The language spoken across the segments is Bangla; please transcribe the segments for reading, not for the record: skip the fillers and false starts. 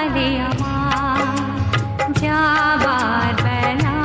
যাবার বেলা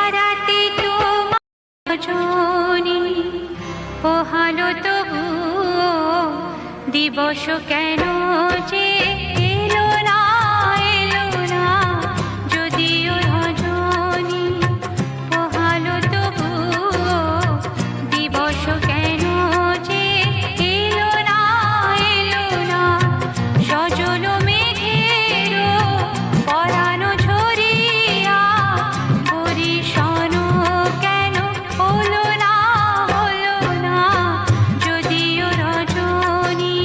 সারাতে তোমার রজনী পোহালো তবু দিবস কেন যে এলো না এলো না যদিও রজনী পোহালো তবু দিবস কেন যে এলো না এলো না সজল মেঘেরও পরানো ঝরিয়া পরিশন কেন হলো না যদিও রজনী।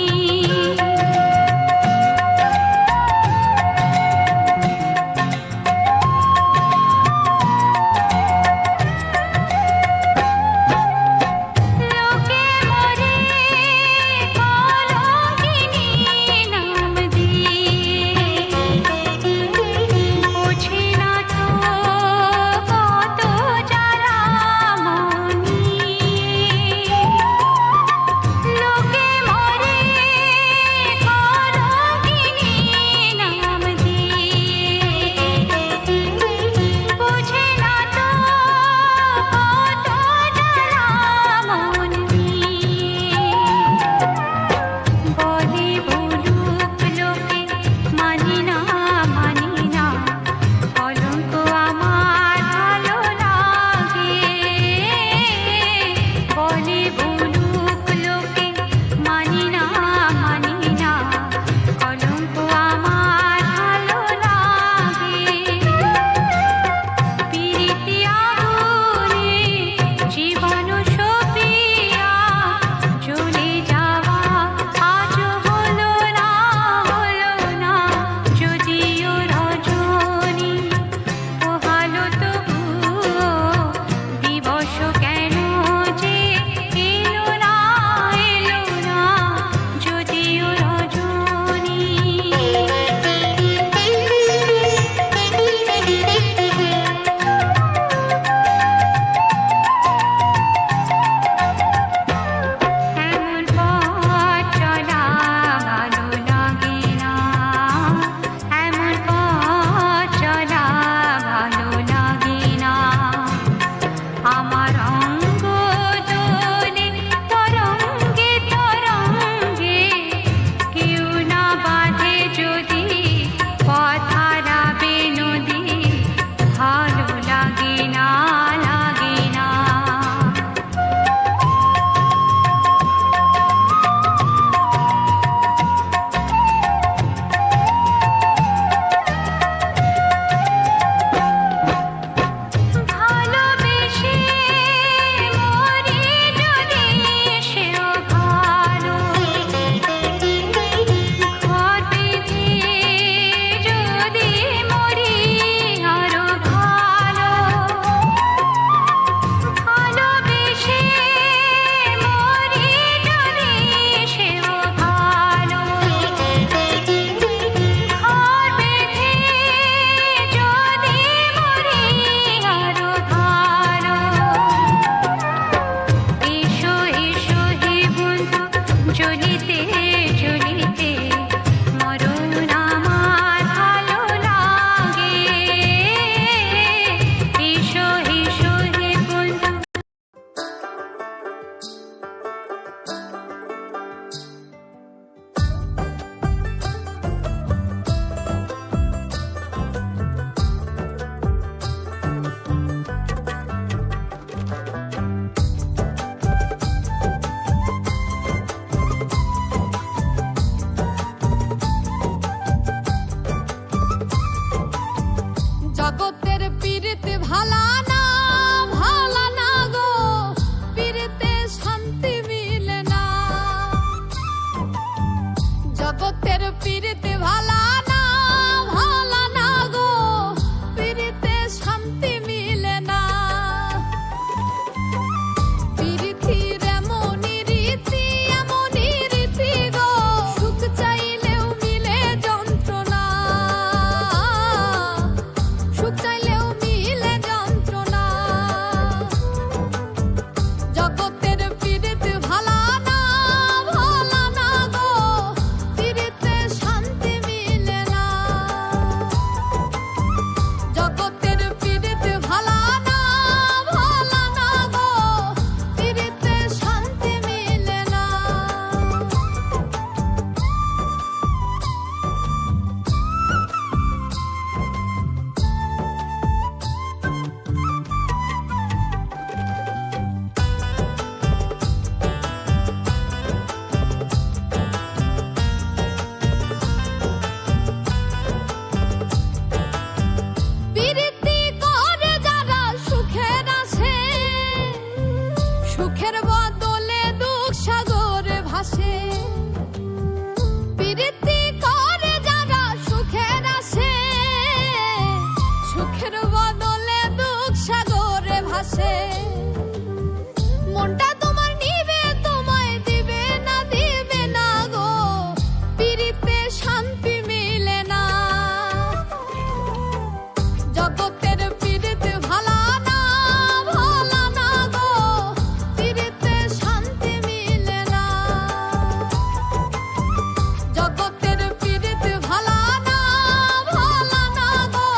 আসে, মনটা তোমার নিবে তোমায় দিবে না গো, পিরিতে শান্তি মিলে না। জগতের পিরিত ভালা না গো, পিরিতে শান্তি মিলে না। জগতের পিরিত ভালা না গো,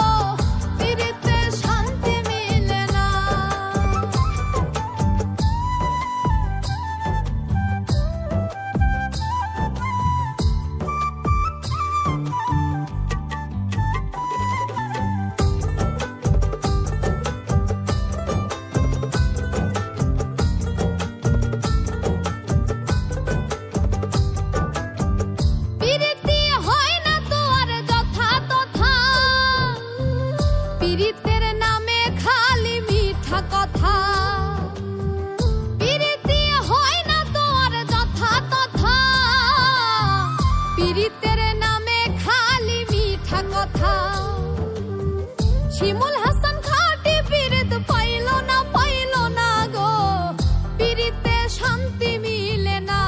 পিরিতে শান্তি মিলে না। পিরিতি হয় না তো আর যথা তথা, পিরিতের নামে খালি মিঠা কথা। পিরিতি হয় না তো আর যথা তথা, পিরিতের নামে খালি মিঠা কথা। শিমুল হাসান খাটি পিরিত পাইল না গো, পিরিতে শান্তি মিলে না।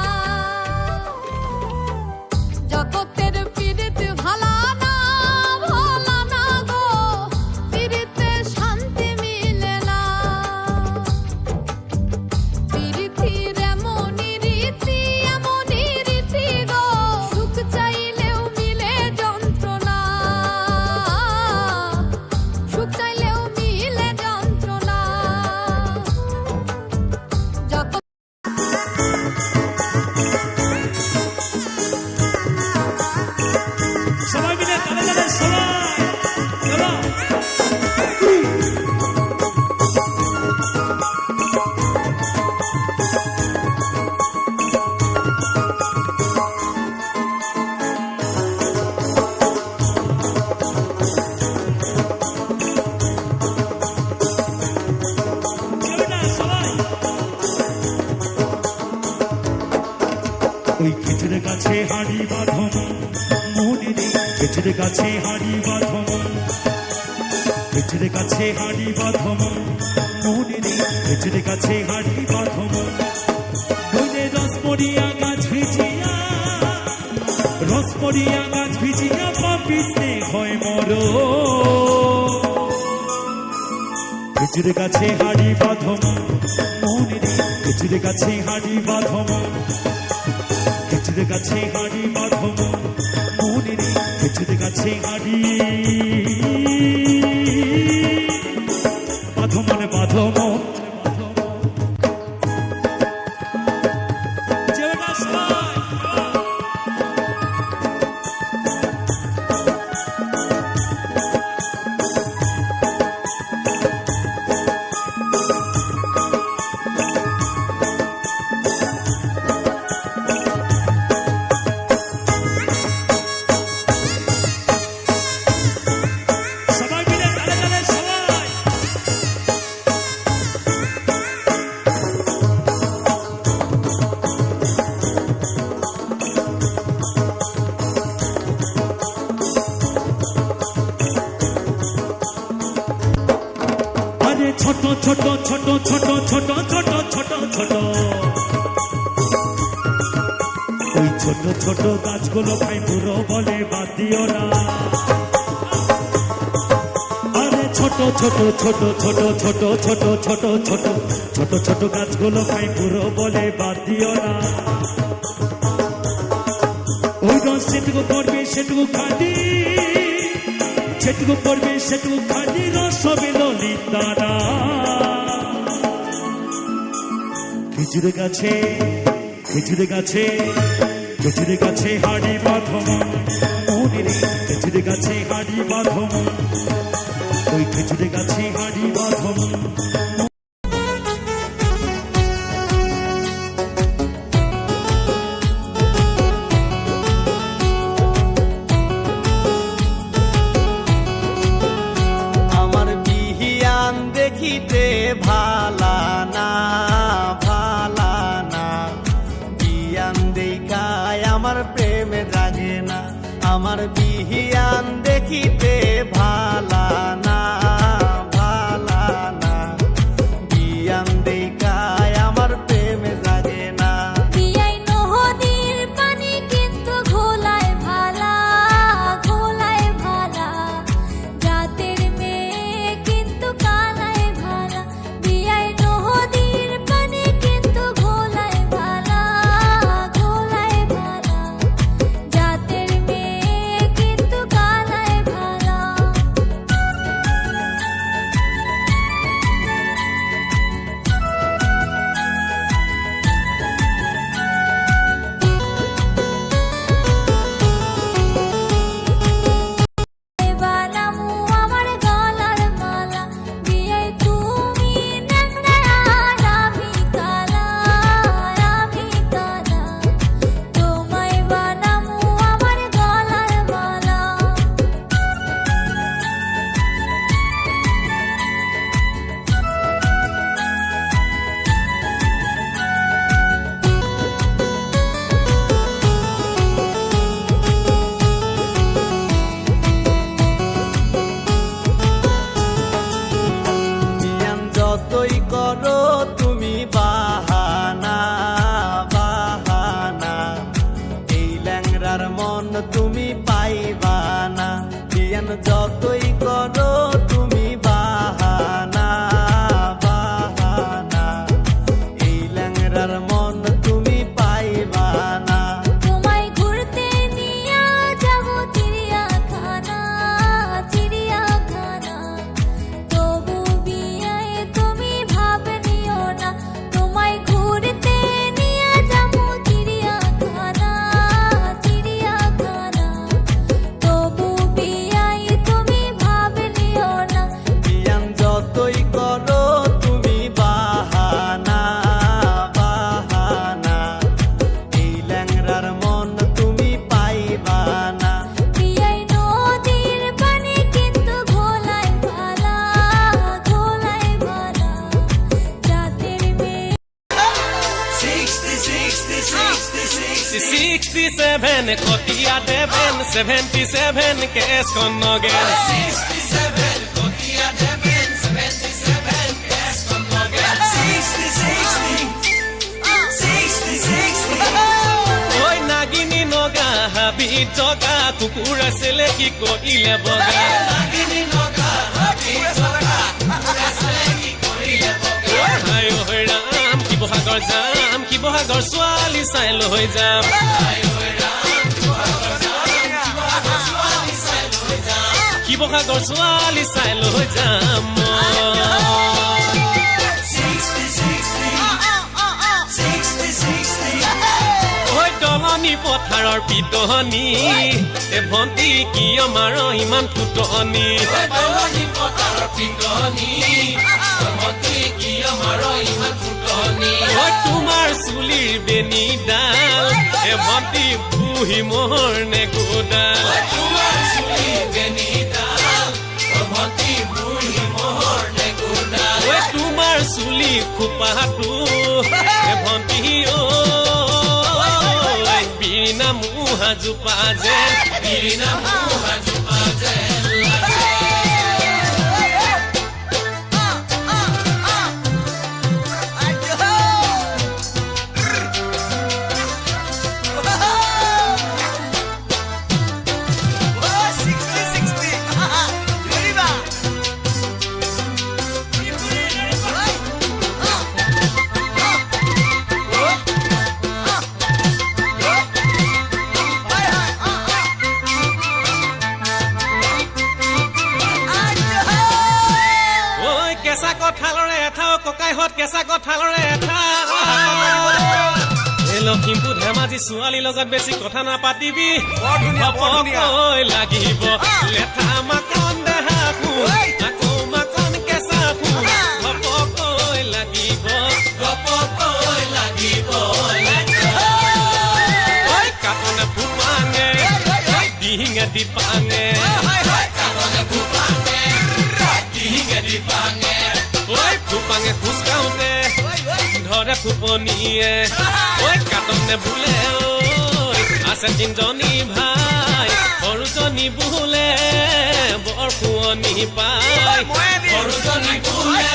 জগতের পিরিত ভালা না গো, পিরিতে শান্তি মিলে না। পিরিতির এমনই রীতি গো, সুখ চাইলেও মিলে যন্ত্রণা, সুখ চাইলেও মিলে যন্ত্রণা। জগৎ সবাই মিলে তালে তালে সবাই চলো। চলো না সবাই। ওই খেজুর গাছে হাড়ি বাঁধো মনে নেই, খেজুর গাছে হাড়ি বাঁধো, খেজুর গাছে হাড়ি বাঁধো মনে নেই, খেজুর গাছে হাড়ি বাঁধো। ওই রস পড়িয়া গাছ ভিজিয়া, রস পড়িয়া গাছ ভিজিয়া পাপিসে হয় মর। খেজুর গাছে হাড়ি বাঁধো মনে নেই, খেজুর গাছে হাড়ি বাঁধো, খেজুর গাছে হাড়ি বাঁধো মনে নেই, খেজুর গাছে হাড়ি বাঁধো মনে বাঁধো মন। যেও না সবাই। সবাই মিলে তালে তালে সবাই। আরে ছোট ছোট ছোট ছোট ছোট ছোট ছোট ছোট, ওই ছোট ছোট গাছগুলো ভাই বুড়ো বলে বাদ দিও না। আরে ছোট ছোট ছোট ছোট ছোট ছোট ছোট ছোট ছোট ছোট গাছগুলো ভাই বুড়ো বলে বাদ দিও না। ওই রস যেটুকু পড়বে সেটুকু খালি, যেটুকু পড়বে সেটুকু খালি, রস হবে ললিতানা। খেজুর গাছে, খেজুর গাছে, খেজুর গাছে হাড়ি বাঁধো মনে নেই, খেজুর গাছে হাড়ি বাঁধো, ওই খেজুর গাছে হাড়ি বাঁধো। আমার বিহিয়ান দেখিতে ভালা না, বিয়ান দেখায় আমার প্রেমে জাগে না। আমার বিহিয়ান দেখিতে ভালা না, 67 কতিয়া দেবেন 77 কেছ খন নগেন 67 কতিয়া দেবেন 77 কেছ খন নগেন 60 ঐ নাগিনী নগা হাবি জগা কুকুৰ আছিলে কি কৰিলে বগা নাগিনী নগা হাবি জগা কুকুৰ আছিলে কি কৰিলে বগা হায় ঐ ৰাম শিৱসাগৰ যাম শিৱসাগৰ ছোৱালী চাই লৈ যাম শিৱসাগৰ ছোৱালী চাই লৈ যাম ঐ দলনি পথাৰৰ পিতনি এ ভণ্টি কিয় মাৰ ইমান ফুটনি দলনি পথাৰৰ পিতনি ভণ্টি কিয় মাৰ ইমান ফুটনি ঐ তোমাৰ চুলিৰ বেনিডাল এ ভণ্টি বুঢ়ী মোহৰ নে গোডাল তোমাৰ চুলিৰ বেনিডাল ভণ্টি বুঢ়ী মোহৰ নে গোডাল ঐ তোমাৰ চুলি খোপাটো এ ভণ্টি বিৰিনা মুহা জোপা যেন বিৰিনা মুহা জোপা যেন কেঁচা কঁঠালৰে এঠা লখিমপুৰ ধেমাজি ছোৱালীৰ লগত বেছি কথা নাপাতিবি কৈ লাগিব লেঠা মাকন দেহা আকৌ মাকন কেঁচা কৈ লাগিব কাটনে ফুপাঙে ডিঙে দিপাঙে ডিঙে দিপাঙে ঐ ফুপাঙে খোজ কাউতে ধৰে ফুপনিয়ে ঐ কাটনে বোলে ঐ আছে তিনজনী ভাই সৰুজনী বোলে বৰ শুৱনি পায় সৰুজনী বোলে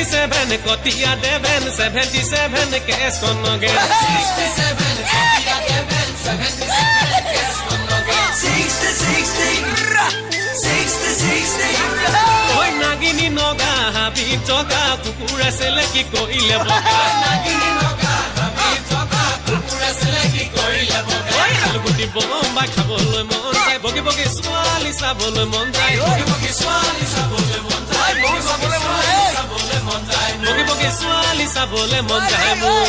67 কতিয়া দেবেন 77 কেছ খন নগেন 67 কতিয়া দেবেন 77 কেছ খন নগেন 60 ঐ নাগিনী নগা হাবি জগা কুকুৰ আছিলে কি কৰিলে বগা নাগিনী নগা হাবি জগা কুকুৰ আছিলে কি কৰিলে বগা ঐ আলুগুটি বম্বা খাবলৈ মন যায় বগি বগি ছোৱালী চাবলৈ মন যায় বগি বগি ছোৱালী চাবলৈ মন যায় বগি বগি ছোৱালী চাবলৈ মন যায় মোৰ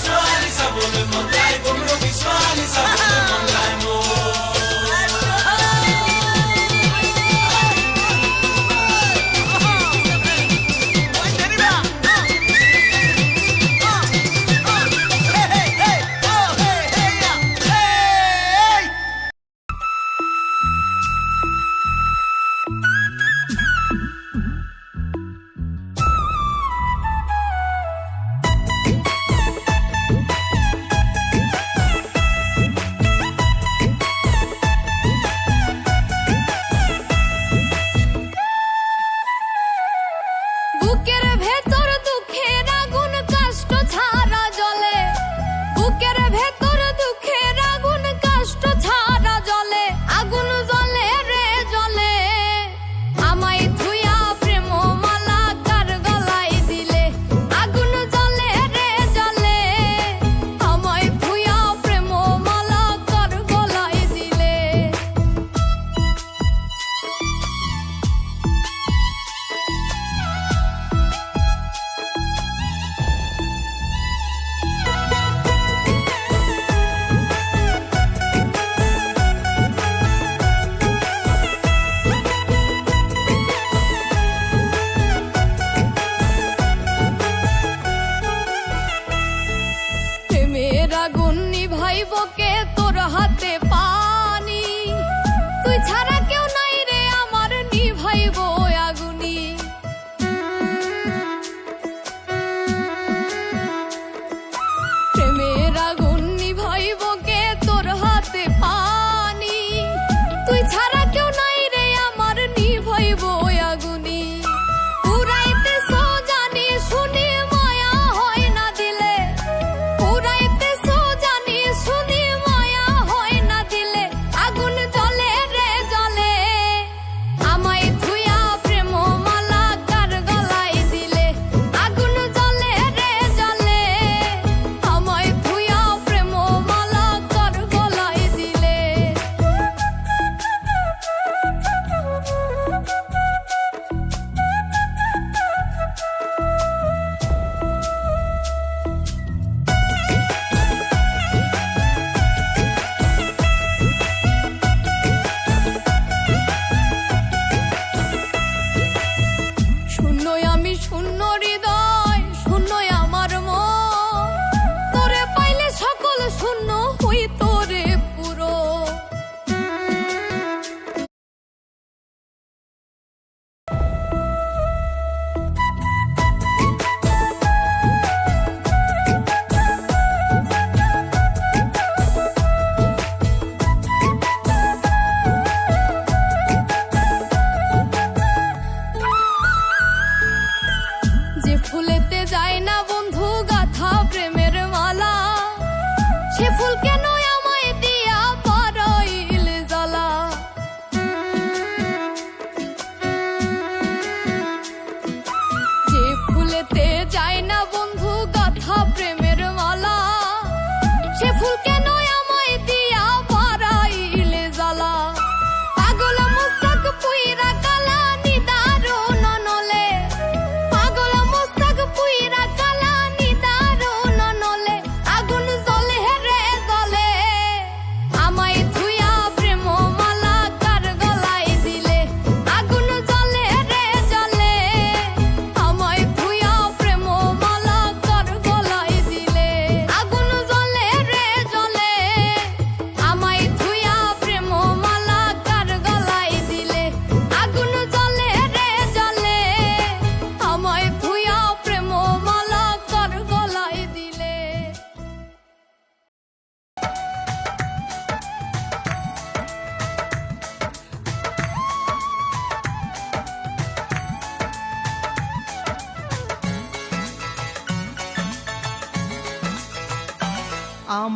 ছোৱালী চাবলৈ মন যায় বগি বগি ছোৱালী চাবলৈ মন যায় মোৰ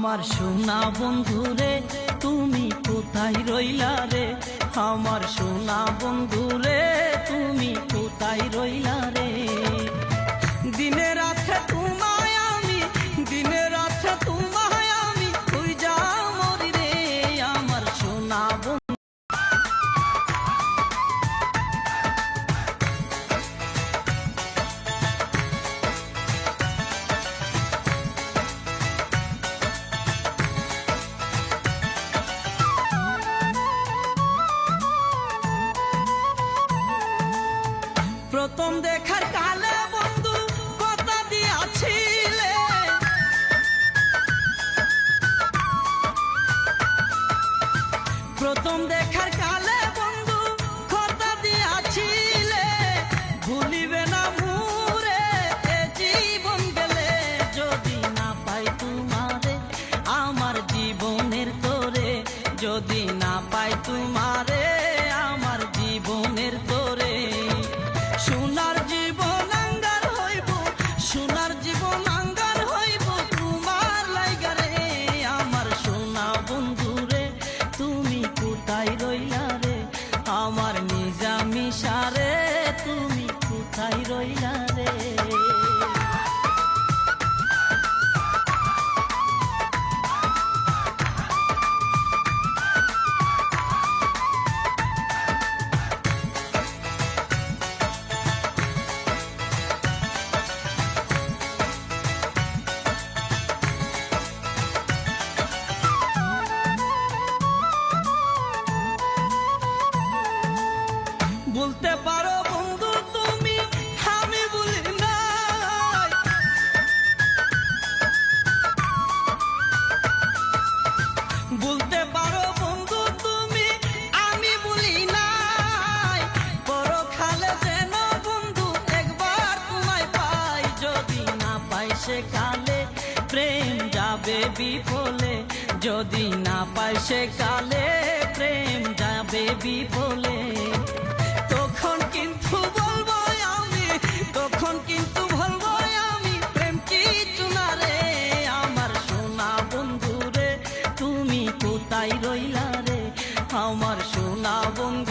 আমার সোনা বন্ধু রে তুমি কোথায় রইলা রে, আমার সোনা বন্ধু রে তুমি কোথায় রইলা রে। দিনে রাতে তোমায় আমি, দিনে রাতে তোমায় আমি খুঁজা মরি রে, আমার সোনা বন্ধু। প্রথম দেখার কালে বন্ধু কথা দিয়াছিলে, প্রথম দেখার কালে বন্ধু কথা দিয়াছিলে, ভুলিবে না মুরে এ জীবন গেলে, যদি না পাই তোমারে আমার জীবনের তোরে, যদি না পাই তোমারে আমার জীবনের তোরে। সোনার জীবন আঙ্গার হইব, সোনার জীবন আঙ্গার হইব তোমার লাইগারে, আমার সোনা বন্ধু রে তুমি কোথায় রইলা রে, আমার নিজামিশা রে তুমি কোথায় রইলা রে। বলতে পারো বন্ধু তুমি আমি বলি নাই, বলতে পারো বন্ধু তুমি আমি বলি নাই, পরকালে যেন বন্ধু একবার তোমায় পাই, যদি না পাই সে কালে প্রেম যাবে বিফলে, যদি না পাই সে কালে প্রেম যাবে বিফলে। তখন কিন্তু বলবো আমি, তখন কিন্তু বলবো আমি প্রেম কিছু না রে, আমার সোনা বন্ধু রে তুমি কোথায় রইলা রে, আমার সোনা বন্ধু।